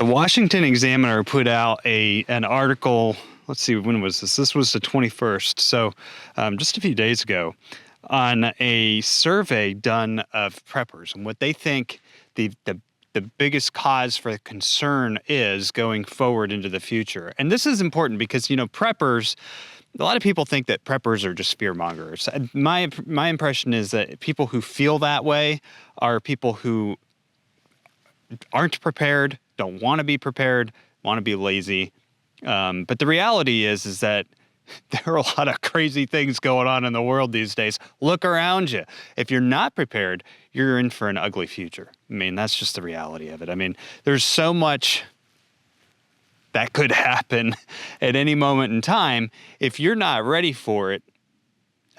The Washington Examiner put out an article. Let's see, when was this? This was the 21st, so just a few days ago, on a survey done of preppers and what they think the biggest cause for concern is going forward into the future. And this is important because, preppers, a lot of people think that preppers are just fear mongers. My impression is that people who feel that way are people who aren't prepared, don't want to be prepared, want to be lazy. But the reality is that there are a lot of crazy things going on in the world these days. Look around you. If you're not prepared, you're in for an ugly future. I mean, that's just the reality of it. I mean, there's so much that could happen at any moment in time. If you're not ready for it,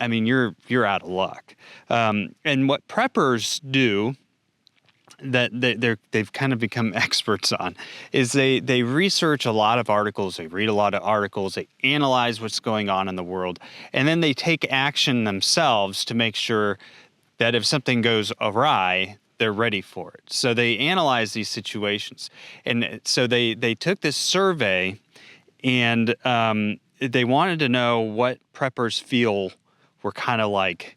I mean, you're out of luck. And what preppers do that they've kind of become experts on is they research a lot of articles, they read a lot of articles, they analyze what's going on in the world, and then they take action themselves to make sure that if something goes awry, they're ready for it. So they analyze these situations. And so they took this survey and they wanted to know what preppers feel were kind of like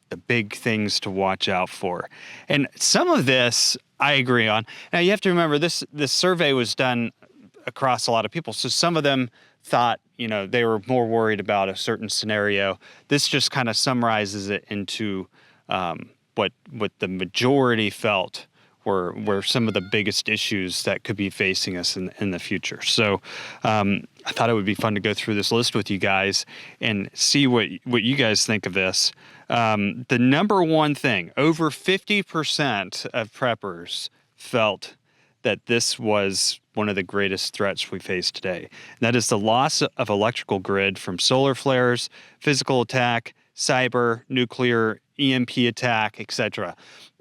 the big things to watch out for. And some of this I agree on. Now you have to remember this survey was done across a lot of people. So some of them thought, they were more worried about a certain scenario. This just kind of summarizes it into what the majority felt were some of the biggest issues that could be facing us in the future. So I thought it would be fun to go through this list with you guys and see what you guys think of this. The number one thing, over 50% of preppers felt that this was one of the greatest threats we face today. And that is the loss of electrical grid from solar flares, physical attack, cyber, nuclear, EMP attack, etc.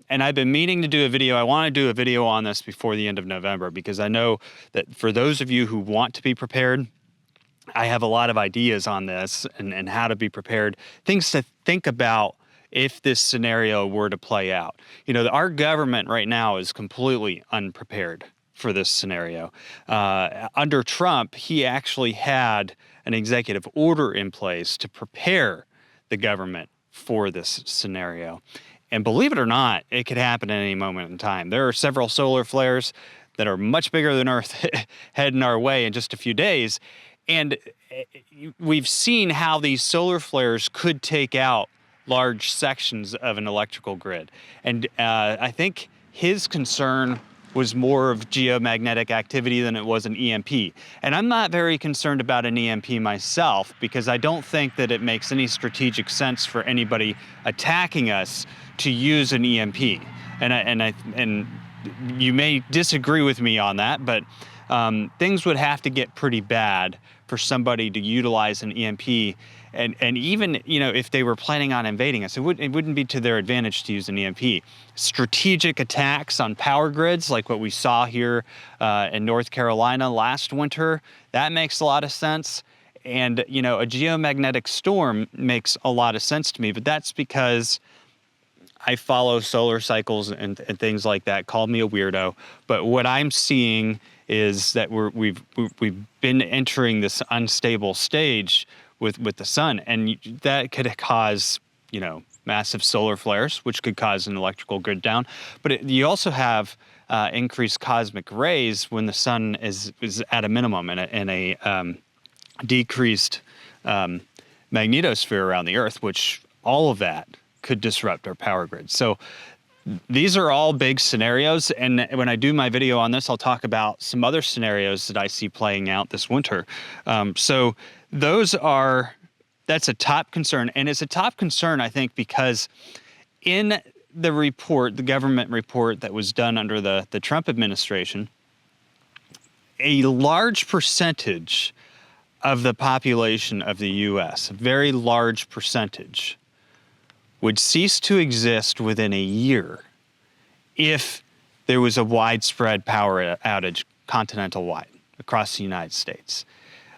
And I've been meaning to do a video. I want to do a video on this before the end of November because I know that for those of you who want to be prepared, I have a lot of ideas on this and how to be prepared, things to think about if this scenario were to play out. Our government right now is completely unprepared for this scenario. Under Trump, he actually had an executive order in place to prepare the government for this scenario. And believe it or not, it could happen at any moment in time. There are several solar flares that are much bigger than Earth heading our way in just a few days. And we've seen how these solar flares could take out large sections of an electrical grid. And I think his concern was more of geomagnetic activity than it was an EMP. And I'm not very concerned about an EMP myself because I don't think that it makes any strategic sense for anybody attacking us to use an EMP. And you may disagree with me on that, but things would have to get pretty bad for somebody to utilize an EMP. And even, if they were planning on invading us, it wouldn't be to their advantage to use an EMP. Strategic attacks on power grids, like what we saw here in North Carolina last winter, that makes a lot of sense. And, a geomagnetic storm makes a lot of sense to me, but that's because I follow solar cycles and things like that. Call me a weirdo. But what I'm seeing is that we've been entering this unstable stage with the sun, and that could cause, massive solar flares, which could cause an electrical grid down. But you also have increased cosmic rays when the sun is at a minimum and a decreased magnetosphere around the Earth, which all of that could disrupt our power grid. So these are all big scenarios, and when I do my video on this, I'll talk about some other scenarios that I see playing out this winter. So that's a top concern, and it's a top concern, I think, because in the report, the government report that was done under the Trump administration, a large percentage of the population of the U.S., a very large percentage, would cease to exist within a year if there was a widespread power outage continental-wide across the United States.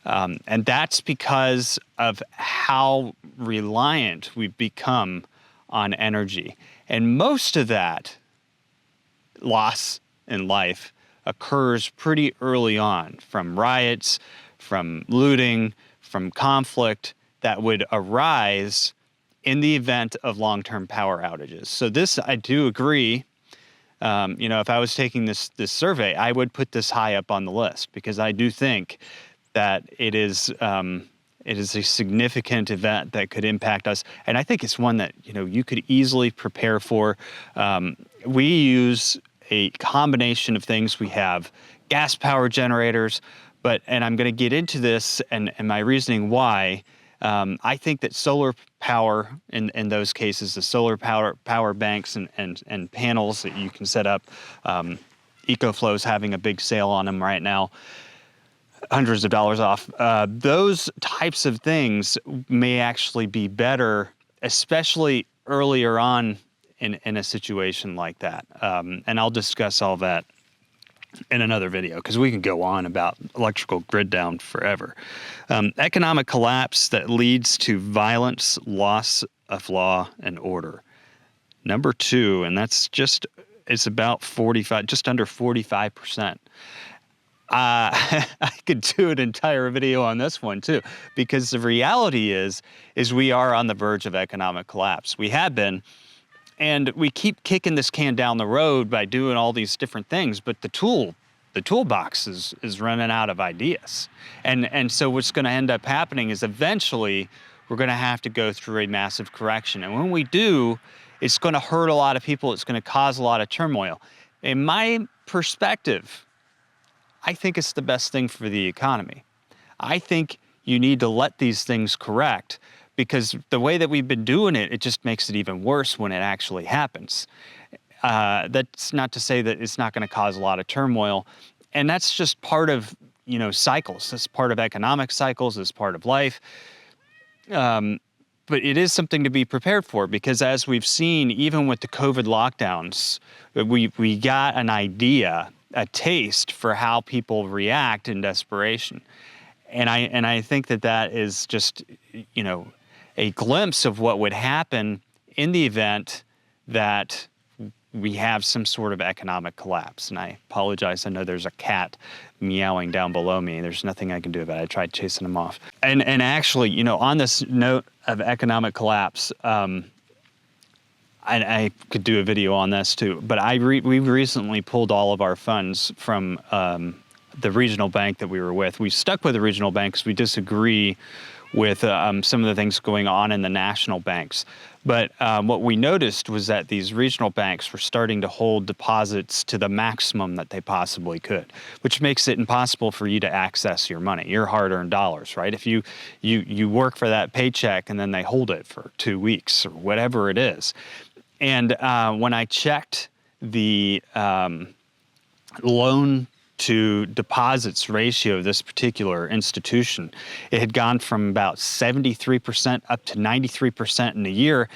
And that's because of how reliant we've become on energy. And most of that loss in life occurs pretty early on, from riots, from looting, from conflict that would arise in the event of long-term power outages. So this, I do agree. If I was taking this survey, I would put this high up on the list, because I do think that it is a significant event that could impact us, and I think it's one that you could easily prepare for. We use a combination of things. We have gas power generators, and I'm going to get into this and my reasoning why. I think that solar power in those cases, the solar power banks and panels that you can set up, EcoFlow's having a big sale on them right now, hundreds of dollars off. Those types of things may actually be better, especially earlier on in a situation like that. And I'll discuss all that in another video, because we can go on about electrical grid down forever. Economic collapse that leads to violence, loss of law and order. Number 2, and it's about 45, just under 45%. I could do an entire video on this one too, because the reality is we are on the verge of economic collapse. We have been, and we keep kicking this can down the road by doing all these different things, but the toolbox is running out of ideas. And so what's going to end up happening is eventually we're going to have to go through a massive correction. And when we do, it's going to hurt a lot of people. It's going to cause a lot of turmoil. In my perspective, I think it's the best thing for the economy. I think you need to let these things correct, because the way that we've been doing it, it just makes it even worse when it actually happens. That's not to say that it's not going to cause a lot of turmoil. And that's just part of, cycles. That's part of economic cycles. It's part of life. But it is something to be prepared for, because as we've seen, even with the COVID lockdowns, we got an idea, a taste for how people react in desperation. And I think that is just, a glimpse of what would happen in the event that we have some sort of economic collapse. And I apologize. I know there's a cat meowing down below me. There's nothing I can do about it. I tried chasing him off. And actually, on this note of economic collapse, I could do a video on this too, but we recently pulled all of our funds from the regional bank that we were with. We stuck with the regional bank because we disagree with some of the things going on in the national banks. But what we noticed was that these regional banks were starting to hold deposits to the maximum that they possibly could, which makes it impossible for you to access your money, your hard-earned dollars, right? If you work for that paycheck and then they hold it for 2 weeks or whatever it is. And when I checked the loan to deposits ratio of this particular institution, it had gone from about 73% up to 93% in a year.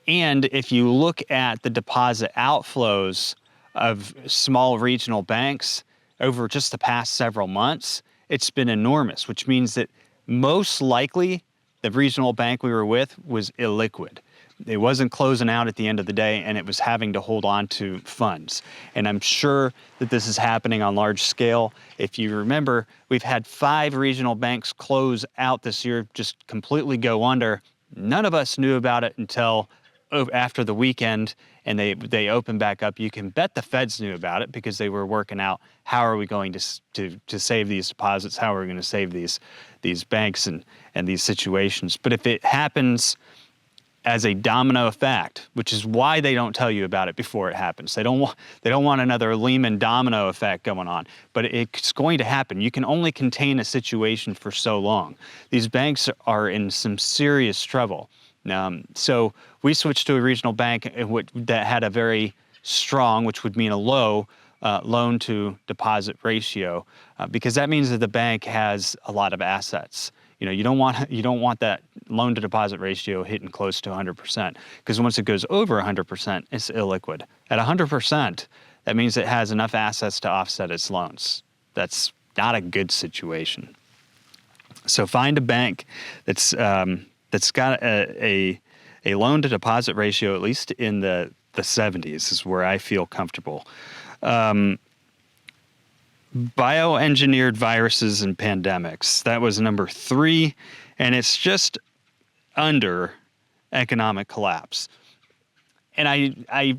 And if you look at the deposit outflows of small regional banks over just the past several months, it's been enormous, which means that most likely the regional bank we were with was illiquid. It wasn't closing out at the end of the day, and it was having to hold on to funds. And I'm sure that this is happening on large scale. If you remember, we've had 5 regional banks close out this year, just completely go under. None of us knew about it until after the weekend, and they opened back up. You can bet the feds knew about it, because they were working out, how are we going to save these deposits? How are we going to save these banks and these situations? But if it happens as a domino effect, which is why they don't tell you about it before it happens. They don't want another Lehman domino effect going on, but it's going to happen. You can only contain a situation for so long. These banks are in some serious trouble. So we switched to a regional bank that had a very strong, which would mean a low, loan to deposit ratio, because that means that the bank has a lot of assets. You don't want that loan to deposit ratio hitting close to 100%, because once it goes over 100%, it's illiquid. At 100%, that means it has enough assets to offset its loans. That's not a good situation. So find a bank that's got a loan to deposit ratio at least in the 70s is where I feel comfortable. bioengineered viruses and pandemics. That was number 3, and it's just under economic collapse. And I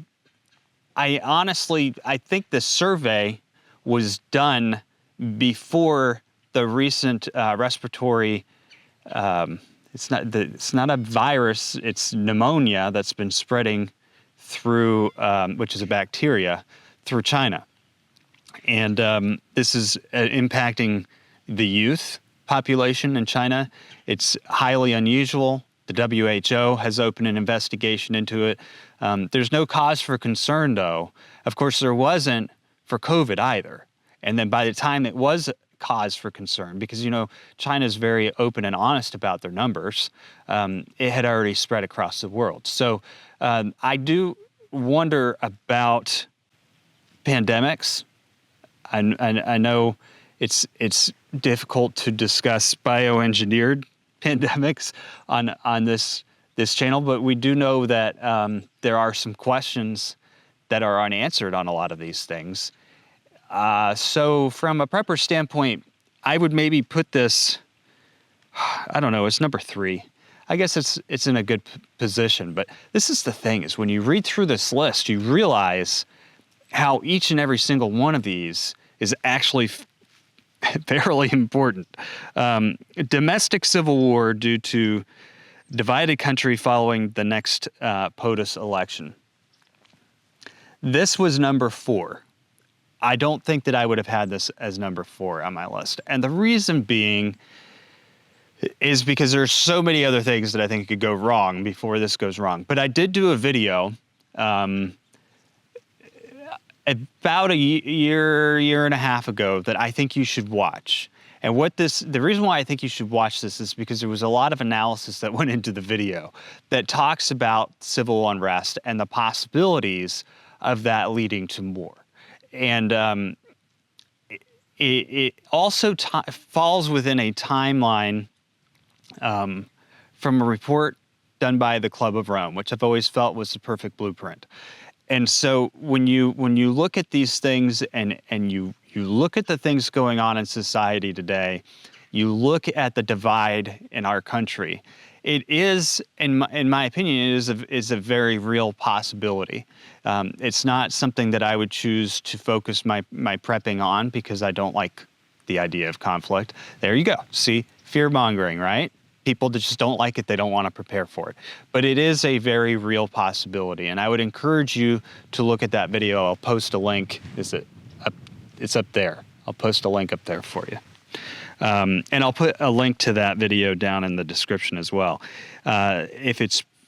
honestly, I think the survey was done before the recent respiratory. It's not a virus. It's pneumonia that's been spreading through, which is a bacteria, through China. And this is impacting the youth population in China. It's highly unusual. The WHO has opened an investigation into it. There's no cause for concern, though. Of course, there wasn't for COVID either. And then by the time it was cause for concern, because, you know, China is very open and honest about their numbers, it had already spread across the world. So I do wonder about pandemics. I know it's difficult to discuss bioengineered pandemics on this channel, but we do know that there are some questions that are unanswered on a lot of these things. So from a prepper standpoint, I would maybe put this, I don't know, it's number 3. I guess it's in a good position, but this is the thing, is when you read through this list, you realize how each and every single one of these is actually fairly important. Domestic civil war due to divided country following the next POTUS election. This was number 4. I don't think that I would have had this as number 4 on my list. And the reason being is because there's so many other things that I think could go wrong before this goes wrong. But I did do a video about a year and a half ago that I think you should watch. And the reason why I think you should watch this is because there was a lot of analysis that went into the video that talks about civil unrest and the possibilities of that leading to war. And it also falls within a timeline from a report done by the Club of Rome, which I've always felt was the perfect blueprint. And so when you look at these things and you look at the things going on in society today, you look at the divide in our country, it is, in my opinion, it is a very real possibility. It's not something that I would choose to focus my prepping on because I don't like the idea of conflict. There you go. See, fear-mongering, right? People that just don't like it, they don't want to prepare for it. But it is a very real possibility, and I would encourage you to look at that video. I'll post a link. Is it up? It's up there. I'll post a link up there for you. And I'll put a link to that video down in the description as well.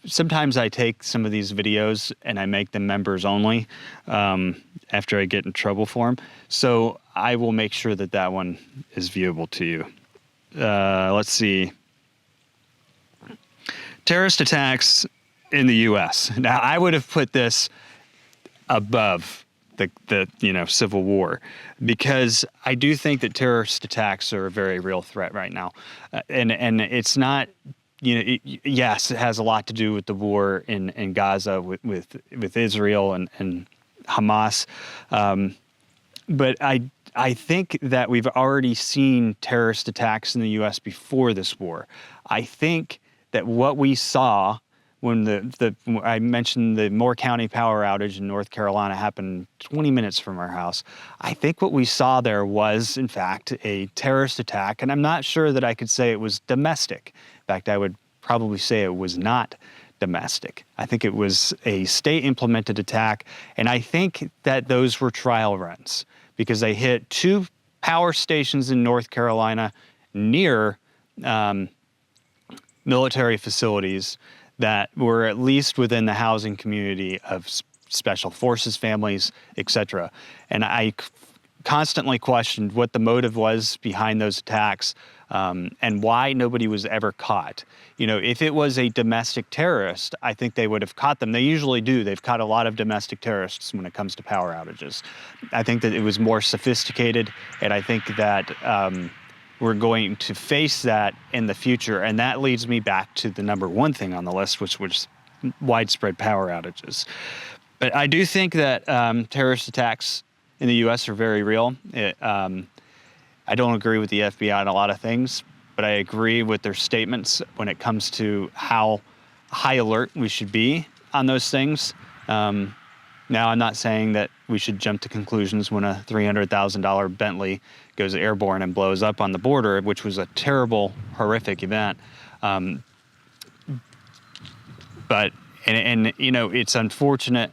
Sometimes I take some of these videos and I make them members only after I get in trouble for them. So I will make sure that that one is viewable to you. Let's see. Terrorist attacks in the U.S. Now, I would have put this above the Civil War, because I do think that terrorist attacks are a very real threat right now, and it's not. Yes, it has a lot to do with the war in Gaza with Israel and Hamas, but I think that we've already seen terrorist attacks in the U.S. before this war. I think that what we saw when I mentioned the Moore County power outage in North Carolina happened 20 minutes from our house, I think what we saw there was, in fact, a terrorist attack, and I'm not sure that I could say it was domestic. In fact, I would probably say it was not domestic. I think it was a state-implemented attack, and I think that those were trial runs because they hit 2 power stations in North Carolina near military facilities that were at least within the housing community of special forces families, etc. And I constantly questioned what the motive was behind those attacks and why nobody was ever caught. If it was a domestic terrorist, I think they would have caught them. They usually do. They've caught a lot of domestic terrorists when it comes to power outages. I think that it was more sophisticated, and I think that we're going to face that in the future. And that leads me back to the number 1 thing on the list, which was widespread power outages. But I do think that terrorist attacks in the U.S. are very real. I don't agree with the FBI on a lot of things, but I agree with their statements when it comes to how high alert we should be on those things. Now, I'm not saying that we should jump to conclusions when a $300,000 Bentley goes airborne and blows up on the border, which was a terrible, horrific event. But you know, it's unfortunate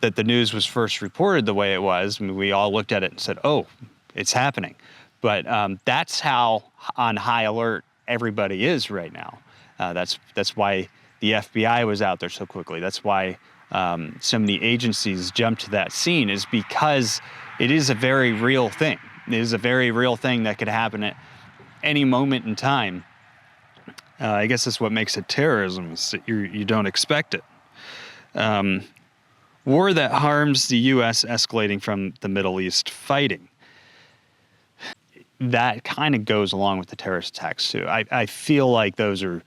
that the news was first reported the way it was. I mean, we all looked at it and said, "Oh, it's happening." But that's how on high alert everybody is right now. That's why the FBI was out there so quickly. That's why so many agencies jumped to that scene, is because it is a very real thing. It is a very real thing that could happen at any moment in time. I guess that's what makes it terrorism, is that you don't expect it. War that harms the U.S. escalating from the Middle East fighting. That kind of goes along with the terrorist attacks, too. I feel like those are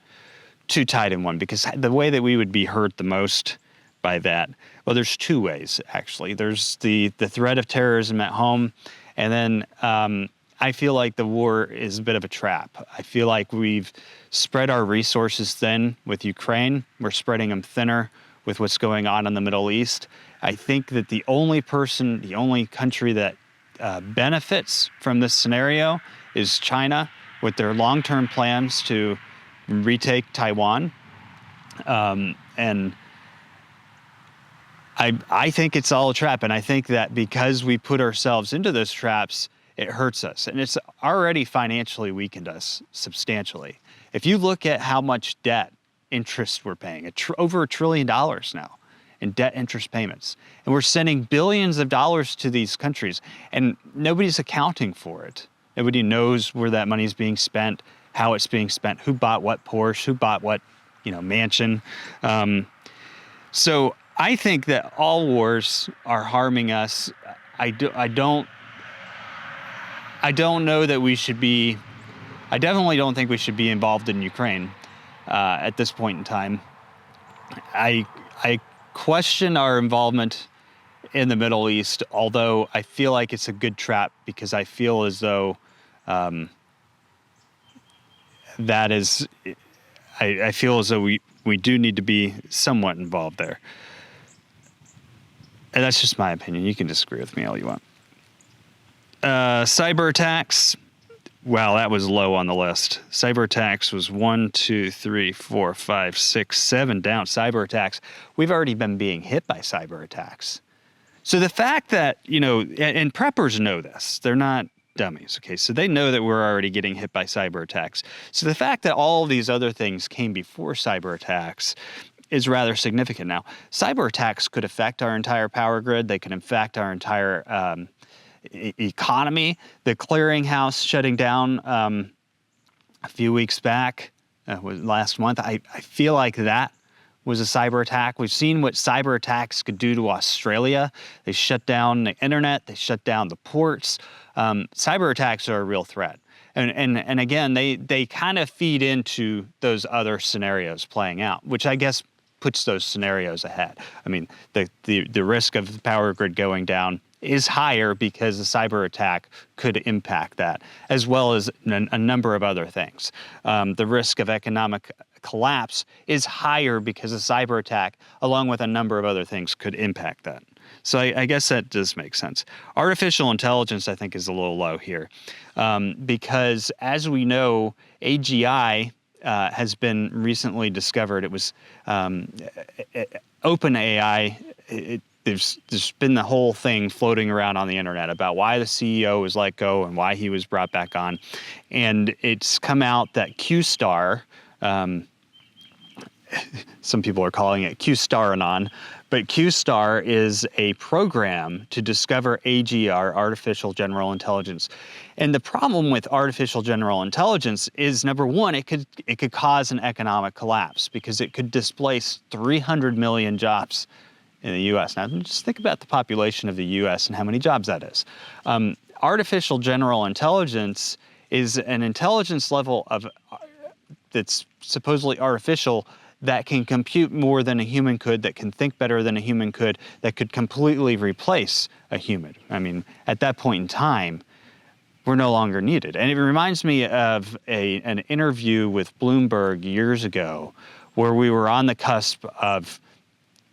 too tied in one, because the way that we would be hurt the most by that, well, there's two ways, actually. There's the threat of terrorism at home, and then I feel like the war is a bit of a trap. I feel like we've spread our resources thin with Ukraine. We're spreading them thinner with what's going on in the Middle East. I think that the only country that benefits from this scenario is China, with their long-term plans to retake Taiwan. And I think it's all a trap. And I think that because we put ourselves into those traps, it hurts us. And it's already financially weakened us substantially. If you look at how much debt interest we're paying, over $1 trillion now in debt interest payments. And we're sending billions of dollars to these countries, and nobody's accounting for it. Nobody knows where that money is being spent, how it's being spent, who bought what Porsche, who bought what, mansion. So I think that all wars are harming us. I don't know that we should be. I definitely don't think we should be involved in Ukraine at this point in time. I question our involvement in the Middle East, although I feel like it's a good trap, because I feel as though I feel as though we do need to be somewhat involved there. And that's just my opinion. You can disagree with me all you want. Cyber attacks. Wow, that was low on the list. Cyber attacks was 1, 2, 3, 4, 5, 6, 7 down. Cyber attacks. We've already been being hit by cyber attacks. So the fact that, and preppers know this. They're not dummies, okay? So they know that we're already getting hit by cyber attacks. So the fact that all these other things came before cyber attacks is rather significant now. Cyber attacks could affect our entire power grid. They could affect our entire economy. The clearinghouse shutting down a few weeks back, was last month. I feel like that was a cyber attack. We've seen what cyber attacks could do to Australia. They shut down the internet. They shut down the ports. Cyber attacks are a real threat. And again, they kind of feed into those other scenarios playing out, which I guess puts those scenarios ahead. I mean, the risk of the power grid going down is higher because a cyber attack could impact that, as well as a number of other things. The risk of economic collapse is higher because a cyber attack, along with a number of other things, could impact that. So I guess that does make sense. Artificial intelligence, I think, is a little low here, because as we know, AGI has been recently discovered. It was OpenAI. There's been the whole thing floating around on the internet about why the CEO was let go and why he was brought back on. And it's come out that Q-Star, some people are calling it Q-Star-anon, but Q-Star is a program to discover AGR, artificial general intelligence. And the problem with artificial general intelligence is, number one, it could cause an economic collapse, because it could displace 300 million jobs in the U.S. Now, just think about the population of the U.S. and how many jobs that is. Artificial general intelligence is an intelligence level that's supposedly artificial that can compute more than a human could, that can think better than a human could, that could completely replace a human. I mean, at that point in time, we're no longer needed. And it reminds me of an interview with Bloomberg years ago, where we were on the cusp of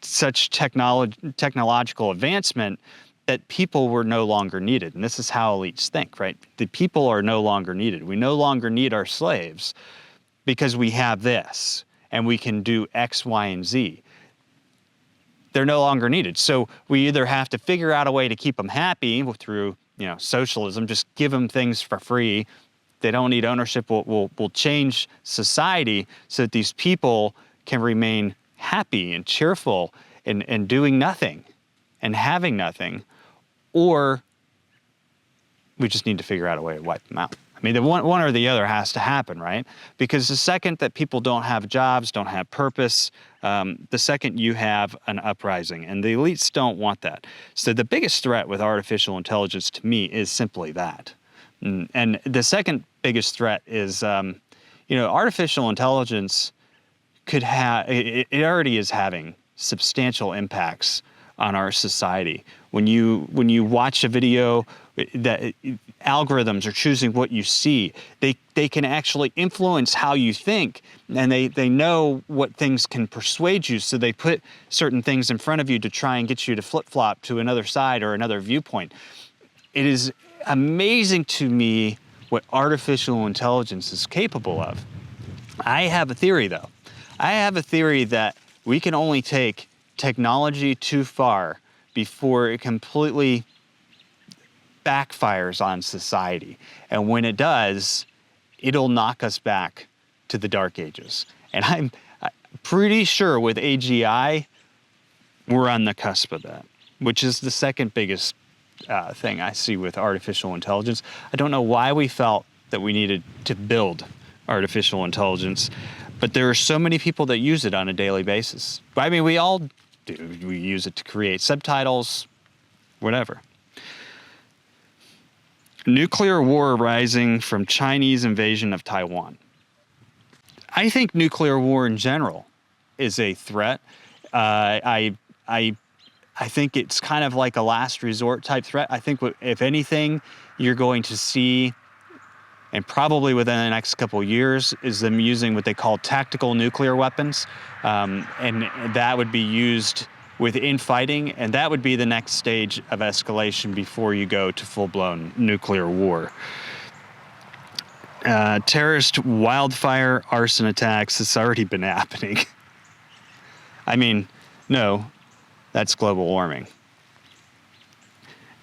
such technological advancement that people were no longer needed. And this is how elites think, right? The people are no longer needed. We no longer need our slaves because we have this and we can do X, Y, and Z. They're no longer needed. So we either have to figure out a way to keep them happy through, socialism, just give them things for free. They don't need ownership. We'll change society so that these people can remain happy and cheerful and doing nothing and having nothing, or we just need to figure out a way to wipe them out. I mean, the one or the other has to happen, right? Because the second that people don't have jobs, don't have purpose, the second you have an uprising, and the elites don't want that. So the biggest threat with artificial intelligence to me is simply that. And the second biggest threat is, artificial intelligence could have, it already is having substantial impacts on our society. When you watch a video, that algorithms are choosing what you see. They can actually influence how you think, and they know what things can persuade you, so they put certain things in front of you to try and get you to flip-flop to another side or another viewpoint. It is amazing to me what artificial intelligence is capable of. I have a theory, though. I have a theory that we can only take technology too far before it completely backfires on society. And when it does, it'll knock us back to the dark ages. And I'm pretty sure with AGI, we're on the cusp of that, which is the second biggest thing I see with artificial intelligence. I don't know why we felt that we needed to build artificial intelligence, but there are so many people that use it on a daily basis. I mean, we all do. We use it to create subtitles, whatever. Nuclear war rising from Chinese invasion of Taiwan. I think nuclear war in general is a threat. I think it's kind of like a last resort type threat. I think if anything, you're going to see, and probably within the next couple of years, is them using what they call tactical nuclear weapons. And that would be used within fighting, and that would be the next stage of escalation before you go to full-blown nuclear war. Terrorist wildfire arson attacks, it's already been happening. I mean, no, that's global warming.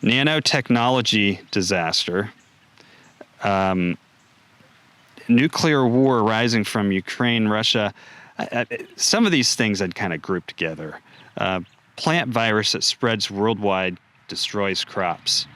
Nanotechnology disaster. Nuclear war rising from Ukraine, Russia. Some of these things I'd kind of group together. Plant virus that spreads worldwide, destroys crops.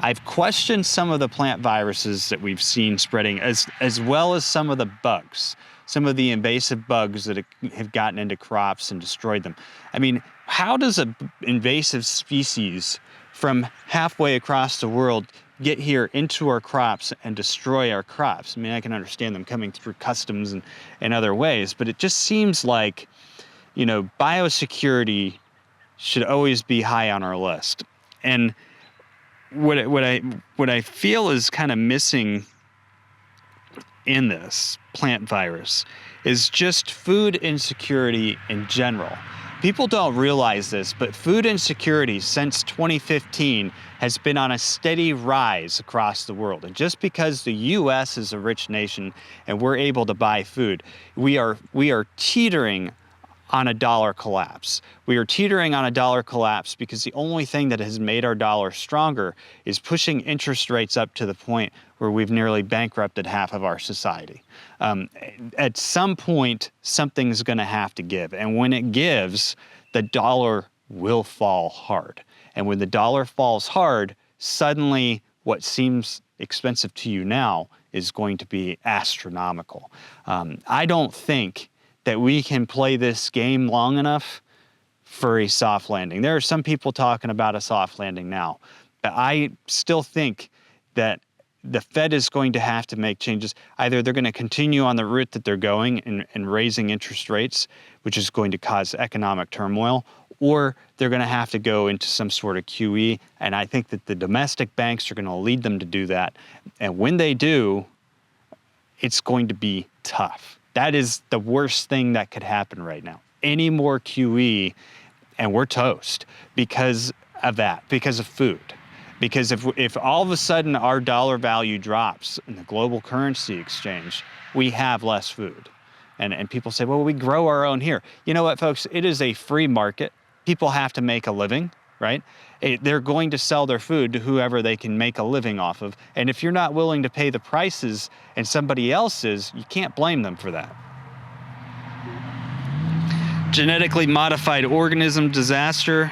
I've questioned some of the plant viruses that we've seen spreading, as well as some of the bugs, some of the invasive bugs that have gotten into crops and destroyed them. I mean, how does an invasive species from halfway across the world get here into our crops and destroy our crops? I mean, I can understand them coming through customs and other ways, but it just seems like, biosecurity should always be high on our list. And what I feel is kind of missing in this plant virus is just food insecurity in general. People don't realize this, but food insecurity since 2015 has been on a steady rise across the world. And just because the U.S. is a rich nation and we're able to buy food, we are teetering on a dollar collapse. We are teetering on a dollar collapse because the only thing that has made our dollar stronger is pushing interest rates up to the point where we've nearly bankrupted half of our society. At some point, something's going to have to give. And when it gives, the dollar will fall hard. And when the dollar falls hard, suddenly what seems expensive to you now is going to be astronomical. I don't think that we can play this game long enough for a soft landing. There are some people talking about a soft landing now, but I still think that the Fed is going to have to make changes. Either they're going to continue on the route that they're going and raising interest rates, which is going to cause economic turmoil, or they're going to have to go into some sort of QE. And I think that the domestic banks are going to lead them to do that. And when they do, it's going to be tough. That is the worst thing that could happen right now. Any more QE, and we're toast because of that, because of food. Because if all of a sudden our dollar value drops in the global currency exchange, we have less food. And people say, well, we grow our own here. You know what, folks? It is a free market. People have to make a living, right? They're going to sell their food to whoever they can make a living off of. And if you're not willing to pay the prices and somebody else is, you can't blame them for that. Genetically modified organism disaster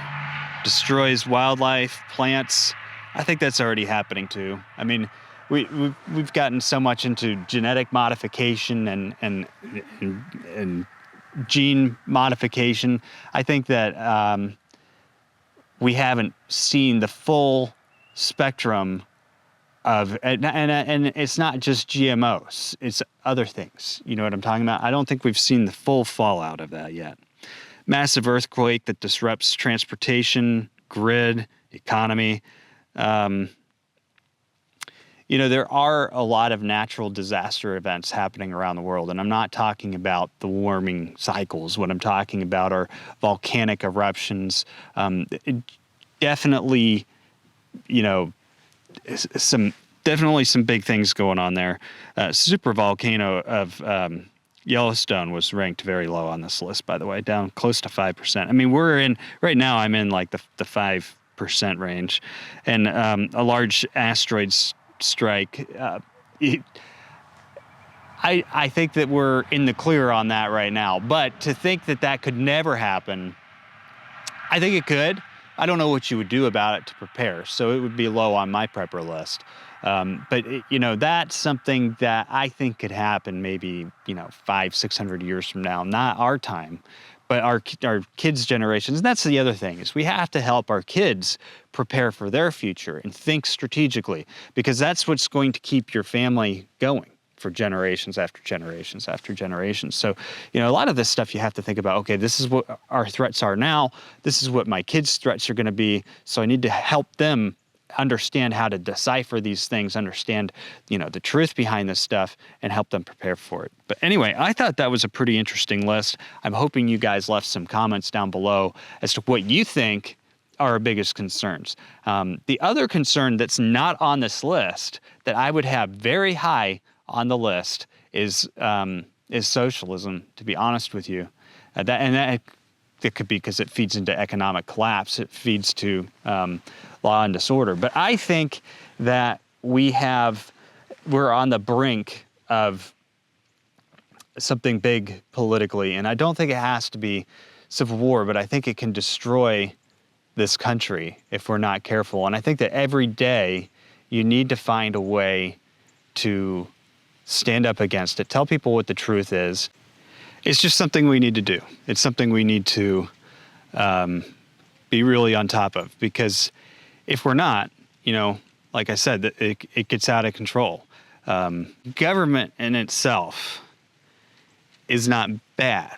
destroys wildlife, plants. I think that's already happening too. I mean, we've gotten so much into genetic modification and gene modification. I think that we haven't seen the full spectrum of, and it's not just GMOs, it's other things. You know what I'm talking about? I don't think we've seen the full fallout of that yet. Massive earthquake that disrupts transportation, grid, economy. You know, there are a lot of natural disaster events happening around the world, and I'm not talking about the warming cycles. What I'm talking about are volcanic eruptions. You know, definitely some big things going on there. Super volcano of Yellowstone was ranked very low on this list, by the way, down close to 5%. I mean, right now I'm in like the 5% range, and a large asteroid strike. I think that we're in the clear on that right now, but to think that that could never happen, I think it could. I don't know what you would do about it to prepare, so it would be low on my prepper list. But you know, that's something that I think could happen maybe, 500-600 years from now, not our time, but our kids' generations. And that's the other thing, is we have to help our kids prepare for their future and think strategically, because that's what's going to keep your family going for generations after generations after generations. So, a lot of this stuff you have to think about, okay, this is what our threats are now. This is what my kids' threats are going to be. So I need to help them understand how to decipher these things, understand, the truth behind this stuff, and help them prepare for it. But anyway, I thought that was a pretty interesting list. I'm hoping you guys left some comments down below as to what you think are our biggest concerns. The other concern that's not on this list that I would have very high on the list is socialism, to be honest with you. That could be because it feeds into economic collapse. It feeds to law and disorder. But I think that we're on the brink of something big politically. And I don't think it has to be civil war, but I think it can destroy this country if we're not careful. And I think that every day you need to find a way to stand up against it, tell people what the truth is. It's just something we need to do. It's something we need to be really on top of, because if we're not, like I said, it gets out of control. Government in itself is not bad.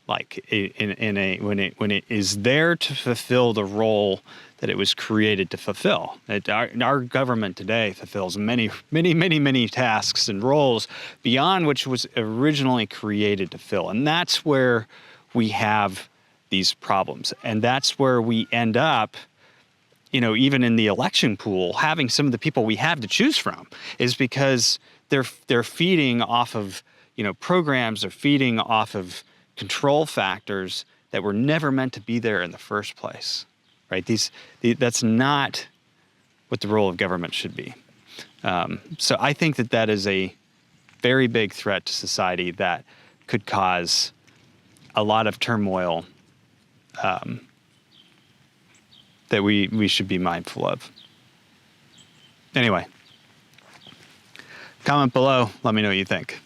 Like when it is there to fulfill the role that it was created to fulfill. Our government today fulfills many, many, many, many tasks and roles beyond which was originally created to fill. And that's where we have these problems. And that's where we end up, even in the election pool, having some of the people we have to choose from, is because they're feeding off of, programs, are feeding off of control factors that were never meant to be there in the first place. Right? That's not what the role of government should be. So I think that is a very big threat to society that could cause a lot of turmoil that we should be mindful of. Anyway, comment below. Let me know what you think.